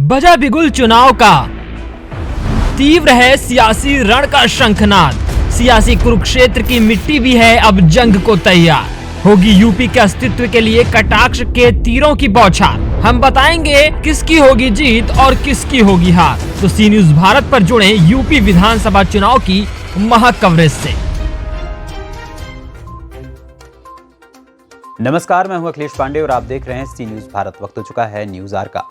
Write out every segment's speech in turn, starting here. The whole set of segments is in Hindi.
बजा बिगुल चुनाव का, तीव्र है सियासी रण का शंखनाद। सियासी कुरुक्षेत्र की मिट्टी भी है अब जंग को तैयार। होगी यूपी के अस्तित्व के लिए कटाक्ष के तीरों की बौछार। हम बताएंगे किसकी होगी जीत और किसकी होगी हार। तो सी न्यूज भारत पर जुड़े यूपी विधानसभा चुनाव की महक कवरेज से। नमस्कार, मैं हूं अखिलेश पांडे और आप देख रहे हैं सी न्यूज भारत। वक्त हो चुका है न्यूज आवर का।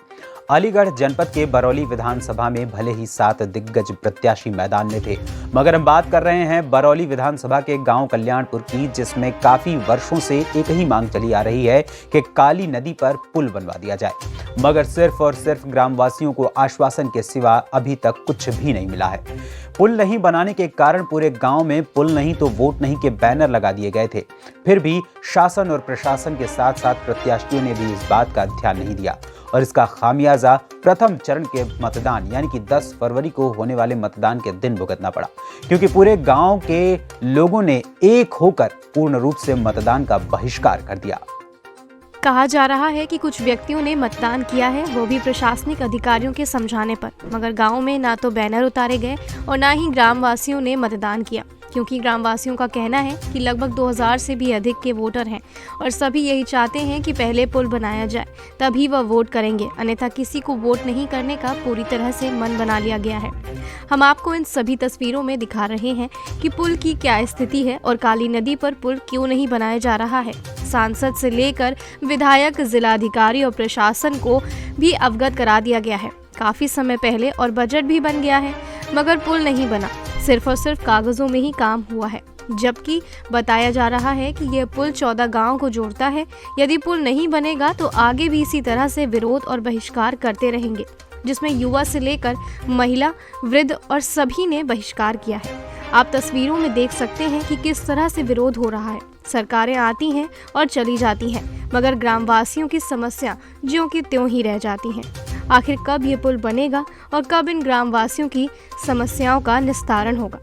अलीगढ़ जनपद के बरौली विधानसभा में भले ही 7 दिग्गज प्रत्याशी मैदान में थे, मगर हम बात कर रहे हैं बरौली विधानसभा के गांव कल्याणपुर की, जिसमें काफी वर्षों से एक ही मांग चली आ रही है कि काली नदी पर पुल बनवा दिया जाए, मगर सिर्फ और सिर्फ ग्रामवासियों को आश्वासन के सिवा अभी तक कुछ भी नहीं मिला है। पुल नहीं बनाने के कारण पूरे गांव में पुल नहीं तो वोट नहीं के बैनर लगा दिए गए थे। फिर भी शासन और प्रशासन के साथ साथ प्रत्याशियों ने भी इस बात का ध्यान नहीं दिया और इसका खामियाजा प्रथम चरण के मतदान यानी कि 10 फरवरी को होने वाले मतदान के दिन भुगतना पड़ा, क्योंकि पूरे गांव के लोगों ने एक होकर पूर्ण रूप से मतदान का बहिष्कार कर दिया। कहा जा रहा है कि कुछ व्यक्तियों ने मतदान किया है, वो भी प्रशासनिक अधिकारियों के समझाने पर, मगर गांव में ना तो बैनर उतारे गए और ना ही ग्रामवासियों ने मतदान किया, क्योंकि ग्रामवासियों का कहना है कि लगभग 2000 से भी अधिक के वोटर हैं और सभी यही चाहते हैं कि पहले पुल बनाया जाए, तभी वह वोट करेंगे, अन्यथा किसी को वोट नहीं करने का पूरी तरह से मन बना लिया गया है। हम आपको इन सभी तस्वीरों में दिखा रहे हैं कि पुल की क्या स्थिति है और काली नदी पर पुल क्यों नहीं बनाया जा रहा है। सांसद से लेकर विधायक, जिलाधिकारी और प्रशासन को भी अवगत करा दिया गया है काफी समय पहले और बजट भी बन गया है, मगर पुल नहीं बना, सिर्फ और सिर्फ कागजों में ही काम हुआ है। जबकि बताया जा रहा है कि यह पुल 14 गांव को जोड़ता है। यदि पुल नहीं बनेगा तो आगे भी इसी तरह से विरोध और बहिष्कार करते रहेंगे, जिसमें युवा से लेकर महिला, वृद्ध और सभी ने बहिष्कार किया है। आप तस्वीरों में देख सकते हैं कि किस तरह से विरोध हो रहा है। सरकारें आती हैं और चली जाती हैं, मगर ग्रामवासियों की समस्या ज्यों की त्यों ही रह जाती हैं। आखिर कब ये पुल बनेगा और कब इन ग्रामवासियों की समस्याओं का निस्तारण होगा?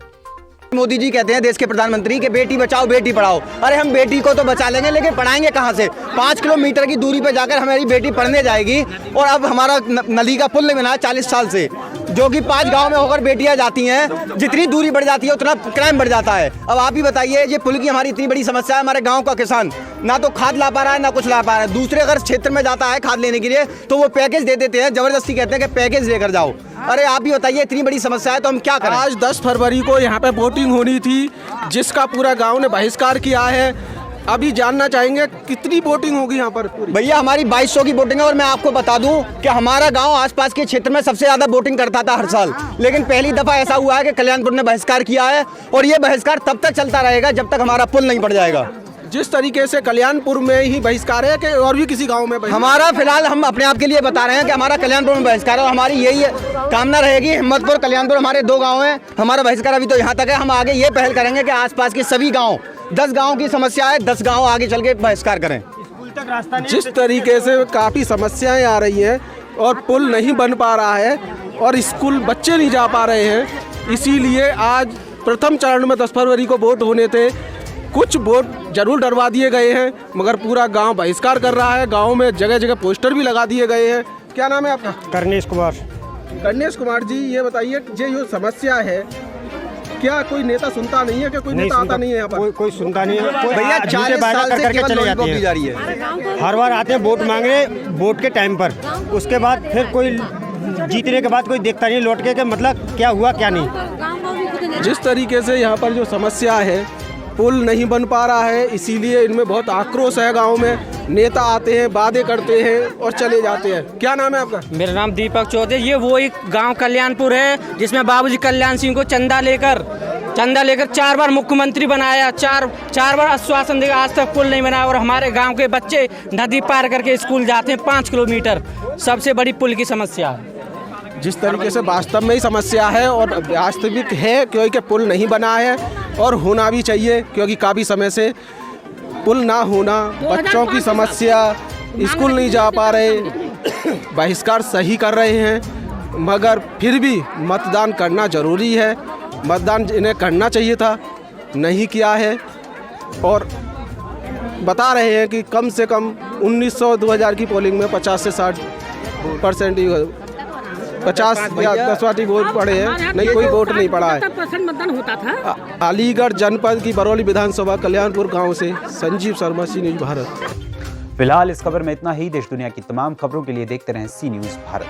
मोदी जी कहते हैं देश के प्रधानमंत्री के बेटी बचाओ बेटी पढ़ाओ। अरे हम बेटी को तो बचा लेंगे, लेकिन पढ़ाएंगे कहाँ से? 5 किलोमीटर की दूरी पे जाकर हमारी बेटी पढ़ने जाएगी और अब हमारा नदी का पुल नहीं बना 40 साल से, जो कि 5 गांव में होकर बेटियां जाती हैं। जितनी दूरी बढ़ जाती है उतना क्राइम बढ़ जाता है। अब आप ही बताइए, ये पुल की हमारी इतनी बड़ी समस्या है। हमारे गाँव का किसान ना तो खाद ला पा रहा है ना कुछ ला पा रहा है। दूसरे अगर क्षेत्र में जाता है खाद लेने के लिए तो वो पैकेज दे देते हैं, जबरदस्ती कहते हैं कि पैकेज लेकर जाओ। अरे आप ही बताइए, इतनी बड़ी समस्या है तो हम क्या करें? आज 10 फरवरी को यहाँ पे वोटिंग होनी थी, जिसका पूरा गांव ने बहिष्कार किया है। अभी जानना चाहेंगे कितनी वोटिंग होगी यहाँ पर? भैया हमारी 2200 की वोटिंग है और मैं आपको बता दूं कि हमारा गांव आसपास के क्षेत्र में सबसे ज्यादा वोटिंग करता था हर साल, लेकिन पहली दफा ऐसा हुआ है कि कल्याणपुर ने बहिष्कार किया है और ये बहिष्कार तब तक चलता रहेगा जब तक हमारा पुल नहीं पड़ जाएगा। जिस तरीके से कल्याणपुर में ही बहिष्कार है कि और भी किसी गांव में? हमारा फिलहाल हम अपने आप के लिए बता रहे हैं कि हमारा कल्याणपुर में बहिष्कार है और हमारी यही कामना रहेगी। हिम्मतपुर, कल्याणपुर हमारे 2 गांव हैं। हमारा बहिष्कार अभी तो यहाँ तक है। हम आगे ये पहल करेंगे कि आसपास के सभी गांव, 10 गांव की समस्या है, 10 गांव आगे चल के बहिष्कार करें। जिस तरीके से काफ़ी समस्याएं आ रही हैं और पुल नहीं बन पा रहा है और स्कूल बच्चे नहीं जा पा रहे हैं, इसीलिए आज प्रथम चरण में 10 फरवरी को वोट होने थे। कुछ वोट जरूर डरवा दिए गए हैं, मगर पूरा गांव बहिष्कार कर रहा है। गांव में जगह जगह पोस्टर भी लगा दिए गए हैं। क्या नाम है आपका? करनेश कुमार। करनेश कुमार जी, ये बताइए, जो समस्या है, क्या कोई नेता सुनता नहीं है? क्या कोई नेता आता नहीं है यहाँ पर? कोई सुनता नहीं है। भैया 40 साल से करके चले जाते जा रही हैं। है। हर बार आते हैं वोट मांगने, वोट के टाइम पर, उसके बाद फिर कोई जीतने के बाद कोई देखता नहीं लौट के मतलब क्या हुआ क्या नहीं। जिस तरीके से यहाँ पर जो समस्या है, पुल नहीं बन पा रहा है, इसीलिए इनमें बहुत आक्रोश है गांव में। नेता आते हैं, वादे करते हैं और चले जाते हैं। क्या नाम है आपका? मेरा नाम दीपक चौधरी। ये वो एक गांव कल्याणपुर है जिसमें बाबूजी कल्याण सिंह को चंदा लेकर 4 बार मुख्यमंत्री बनाया, चार बार आश्वासन देगा, आज तक पुल नहीं बनाया। और हमारे गांव के बच्चे नदी पार करके स्कूल जाते हैं 5 किलोमीटर। सबसे बड़ी पुल की समस्या है। जिस तरीके से वास्तव में ही समस्या है और वास्तविक है, क्योंकि पुल नहीं बना है और होना भी चाहिए, क्योंकि काफ़ी समय से पुल ना होना, बच्चों की समस्या, स्कूल नहीं जा पा रहे, बहिष्कार सही कर रहे हैं, मगर फिर भी मतदान करना ज़रूरी है। मतदान इन्हें करना चाहिए था, नहीं किया है और बता रहे हैं कि कम से कम 1900-2000 की पोलिंग में 50 से 60% ही 50 या 10 वोट पड़े हैं, नहीं कोई वोट नहीं पड़ा है। मतदान होता था। अलीगढ़ जनपद की बरौली विधानसभा कल्याणपुर गांव से संजीव शर्मा, सी न्यूज़ भारत। फिलहाल इस खबर में इतना ही। देश दुनिया की तमाम खबरों के लिए देखते रहें सी न्यूज़ भारत।